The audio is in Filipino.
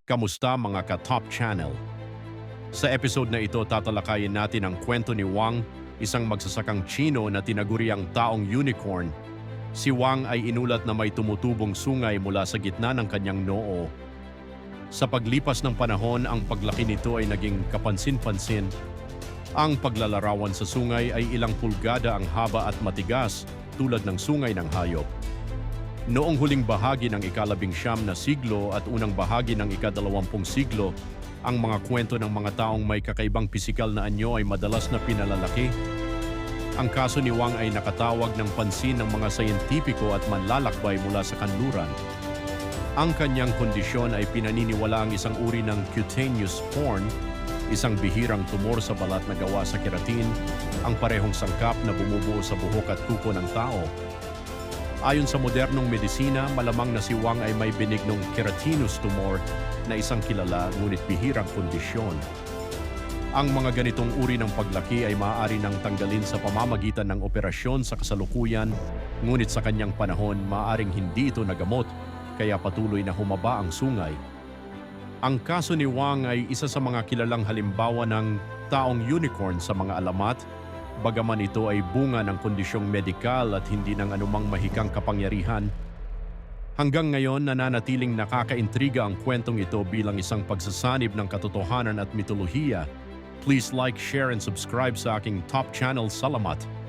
Kamusta mga ka-Top Channel? Sa episode na ito tatalakayin natin ang kwento ni Wang, isang magsasakang Chino na tinaguriang taong unicorn. Si Wang ay inulat na may tumutubong sungay mula sa gitna ng kanyang noo. Sa paglipas ng panahon, ang paglaki nito ay naging kapansin-pansin. Ang paglalarawan sa sungay ay ilang pulgada ang haba at matigas tulad ng sungay ng hayop. Noong huling bahagi ng ika-19 na siglo at unang bahagi ng ika-20 siglo, ang mga kwento ng mga taong may kakaibang pisikal na anyo ay madalas na pinalalaki. Ang kaso ni Wang ay nakatawag ng pansin ng mga sayentipiko at manlalakbay mula sa kanluran. Ang kanyang kondisyon ay pinaniniwalaang isang uri ng cutaneous horn, isang bihirang tumor sa balat na gawa sa keratin, ang parehong sangkap na bumubuo sa buhok at kuko ng tao. Ayon sa modernong medisina, malamang na si Wang ay may benignong keratinous tumor na isang kilala ngunit bihirang kondisyon. Ang mga ganitong uri ng paglaki ay maaari nang tanggalin sa pamamagitan ng operasyon sa kasalukuyan, ngunit sa kanyang panahon maaaring hindi ito nagamot, kaya patuloy na humaba ang sungay. Ang kaso ni Wang ay isa sa mga kilalang halimbawa ng taong unicorn sa mga alamat, bagaman ito ay bunga ng kondisyong medikal at hindi ng anumang mahikang kapangyarihan. Hanggang ngayon, nananatiling nakakaintriga ang kwentong ito bilang isang pagsasanib ng katotohanan at mitolohiya. Please like, share, and subscribe sa aking Top Channel. Salamat!